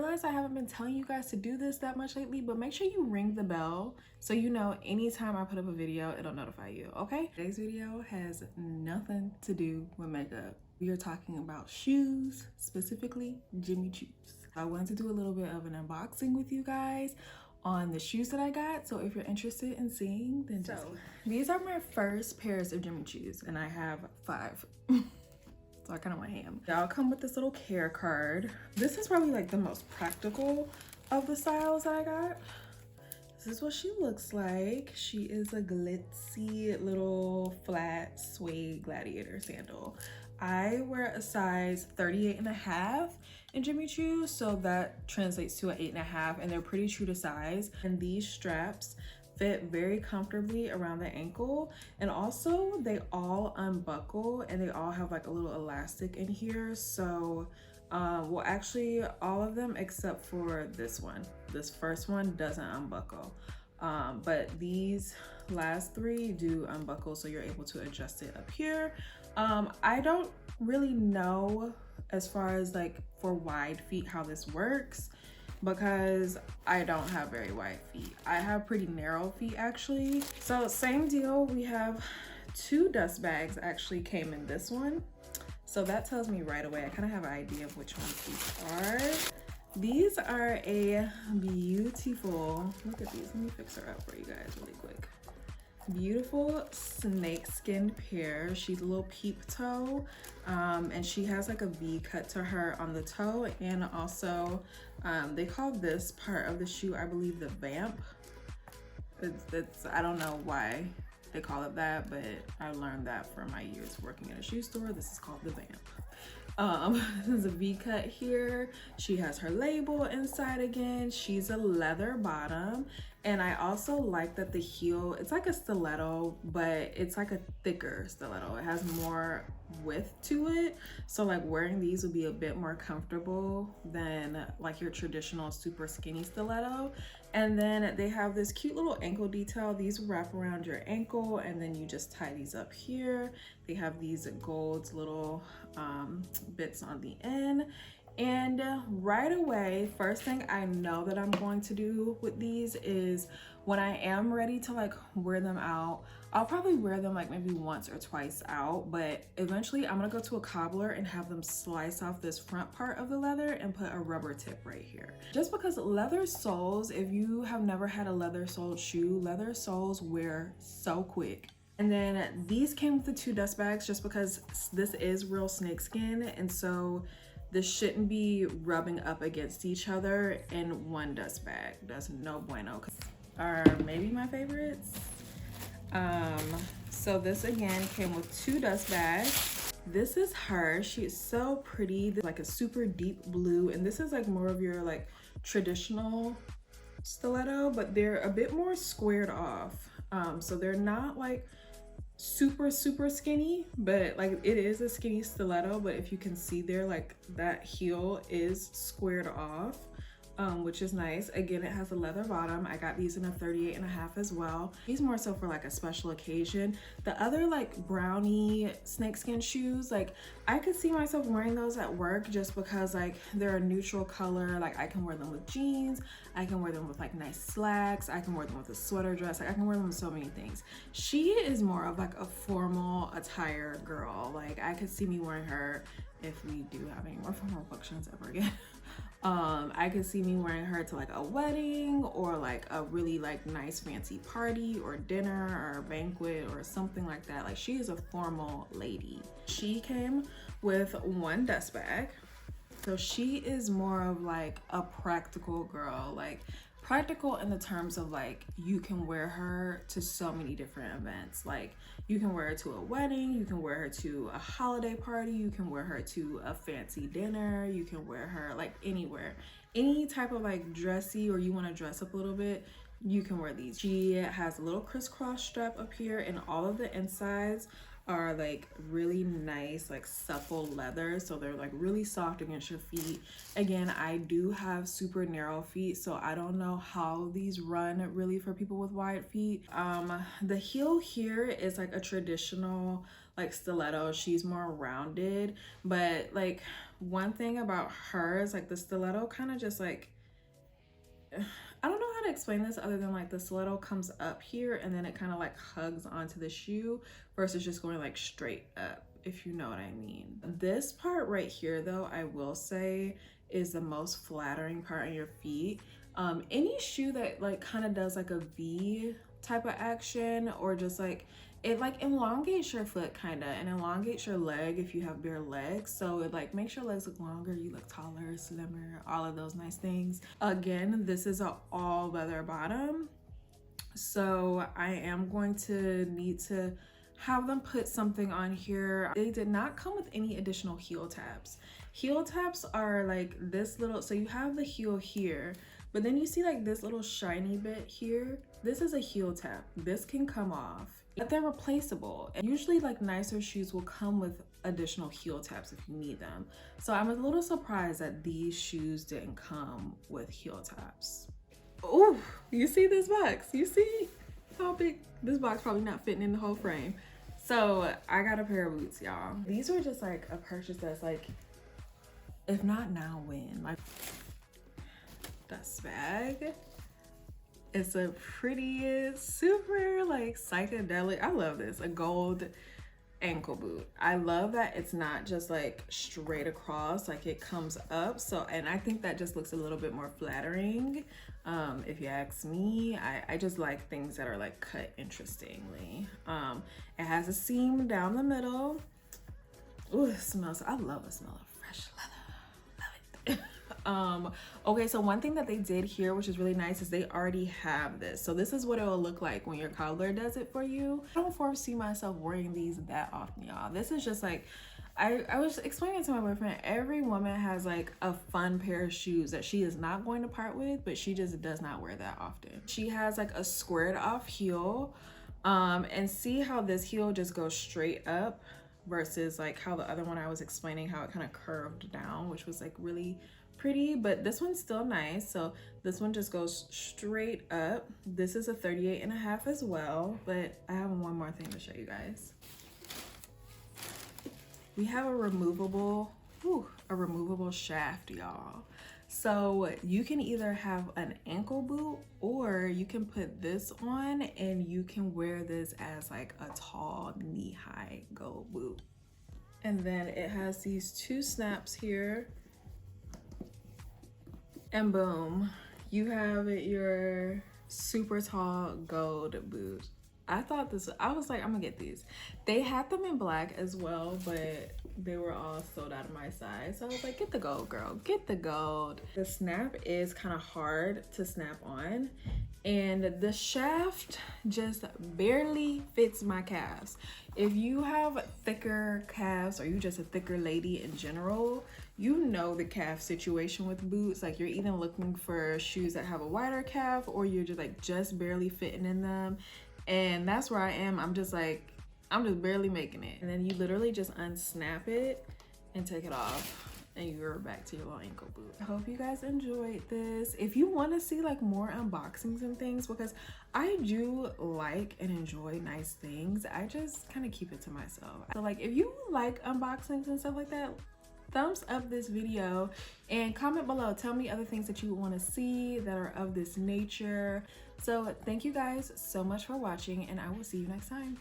realize I haven't been telling you guys to do this that much lately, but make sure you ring the bell so you know anytime I put up a video, it'll notify you, okay? Today's video has nothing to do with makeup. We are talking about shoes, specifically Jimmy Choo's. I wanted to do a little bit of an unboxing with you guys on the shoes that I got, so if you're interested in seeing, then just these are my first pairs of Jimmy Choo's, and I have 5. So I kind of went ham. Y'all come with this little care card. This is probably like the most practical of the styles that I got. This is what she looks like. She is a glitzy little flat suede Gladiator sandal. I wear a size 38.5 in Jimmy Choo, so that translates to an 8.5, and they're pretty true to size. And these straps fit very comfortably around the ankle, and also they all unbuckle and they all have like a little elastic in here. So well, actually all of them except for this one. This first one doesn't unbuckle, but these last 3 do unbuckle, so you're able to adjust it up here. I don't really know as far as like for wide feet how this works, because I don't have very wide feet. I have pretty narrow feet actually. So same deal, we have 2 dust bags actually came in this one. So that tells me right away, I kind of have an idea of which ones these are. These are a beautiful, look at these, let me fix her up for you guys really quick. Beautiful snakeskin pair. She's a little peep toe, and she has like a V cut to her on the toe, and also they call this part of the shoe, I believe, the vamp. It's I don't know why they call it that, but I learned that from my years working at a shoe store. This is called the vamp. There's a V cut here. She has her label inside again. She's a leather bottom, and I also like that the heel, it's like a stiletto, but it's like a thicker stiletto. It has more width to it, so like wearing these would be a bit more comfortable than like your traditional super skinny stiletto. And then they have this cute little ankle detail. These wrap around your ankle, and then you just tie these up here. They have these gold little bits on the end. And right away, first thing I know that I'm going to do with these is when I am ready to like wear them out, I'll probably wear them like maybe once or twice out, but eventually I'm gonna go to a cobbler and have them slice off this front part of the leather and put a rubber tip right here. Just because leather soles, if you have never had a leather soled shoe, leather soles wear so quick. And then these came with the 2 dust bags just because this is real snakeskin, and so this shouldn't be rubbing up against each other in one dust bag. That's no bueno. Are maybe my favorites. So this again came with 2 dust bags. This is her. She is so pretty. This is like a super deep blue, and this is like more of your like traditional stiletto, but they're a bit more squared off. So they're not like super skinny, but like it is a skinny stiletto, but if you can see there, like that heel is squared off, which is nice. Again, it has a leather bottom. I got these in a 38.5 as well. These more so for like a special occasion. The other like brownie snakeskin shoes, like I could see myself wearing those at work just because like they're a neutral color. Like I can wear them with jeans, I can wear them with like nice slacks, I can wear them with a sweater dress, like I can wear them with so many things. She is more of like a formal attire girl. Like I could see me wearing her if we do have any more formal functions ever again. I could see me wearing her to like a wedding or like a really like nice fancy party or dinner or a banquet or something like that. Like she is a formal lady. She came with 1 dust bag. So she is more of like a practical girl, like practical in the terms of like you can wear her to so many different events. Like you can wear her to a wedding, you can wear her to a holiday party, you can wear her to a fancy dinner, you can wear her like anywhere. Any type of like dressy, or you want to dress up a little bit, you can wear these. She has a little crisscross strap up here, and all of the insides are like really nice like supple leather, so they're like really soft against your feet. Again, I do have super narrow feet, so I don't know how these run really for people with wide feet. The heel here is like a traditional like stilettos. She's more rounded, but like one thing about her is like the stiletto kind of just like, I don't know how to explain this other than like the stiletto comes up here and then it kind of like hugs onto the shoe versus just going like straight up, if you know what I mean. This part right here though, I will say is the most flattering part on your feet. Any shoe that like kind of does like a V type of action, or just like it like elongates your foot kind of and elongates your leg if you have bare legs, so it like makes your legs look longer, you look taller, slimmer, all of those nice things. Again, this is an all leather bottom, so I am going to need to have them put something on here. They did not come with any additional heel tabs. Heel tabs are like this little, so you have the heel here, but then you see like this little shiny bit here. This is a heel tab. This can come off, but they're replaceable. And usually like nicer shoes will come with additional heel tabs if you need them. So I'm a little surprised that these shoes didn't come with heel tabs. Oh, you see this box? You see how big this box? Probably not fitting in the whole frame. So I got a pair of boots, y'all. These were just like a purchase that's like, if not now, when? Like, this bag. It's a pretty, super like psychedelic. I love this. A gold ankle boot. I love that it's not just like straight across, like it comes up. So, and I think that just looks a little bit more flattering. If you ask me, I just like things that are like cut interestingly. It has a seam down the middle. Ooh, it smells, I love the smell of fresh leather. Love it. Okay, so one thing that they did here, which is really nice, is they already have this. So this is what it will look like when your cobbler does it for you. I don't foresee myself wearing these that often, y'all. This is just like, I was explaining to my boyfriend, every woman has like a fun pair of shoes that she is not going to part with, but she just does not wear that often. She has like a squared off heel, and see how this heel just goes straight up versus like how the other one I was explaining how it kind of curved down, which was like really pretty, but this one's still nice. So this one just goes straight up. This is a 38.5 as well, but I have one more thing to show you guys. We have a removable shaft, y'all. So you can either have an ankle boot or you can put this on and you can wear this as like a tall knee-high gold boot. And then it has these two snaps here. And boom, you have your super tall gold boot. I thought this, I was like, I'm gonna get these. They had them in black as well, but they were all sold out of my size. So I was like, get the gold, girl, get the gold. The snap is kind of hard to snap on, and the shaft just barely fits my calves. If you have thicker calves or you just a thicker lady in general, you know the calf situation with boots. Like you're either looking for shoes that have a wider calf or you're just like just barely fitting in them. And that's where I am. I'm just barely making it. And then you literally just unsnap it and take it off and you're back to your little ankle boot. I hope you guys enjoyed this. If you want to see like more unboxings and things, because I do like and enjoy nice things, I just kind of keep it to myself. So like if you like unboxings and stuff like that, thumbs up this video and comment below. Tell me other things that you want to see that are of this nature. So thank you guys so much for watching, and I will see you next time.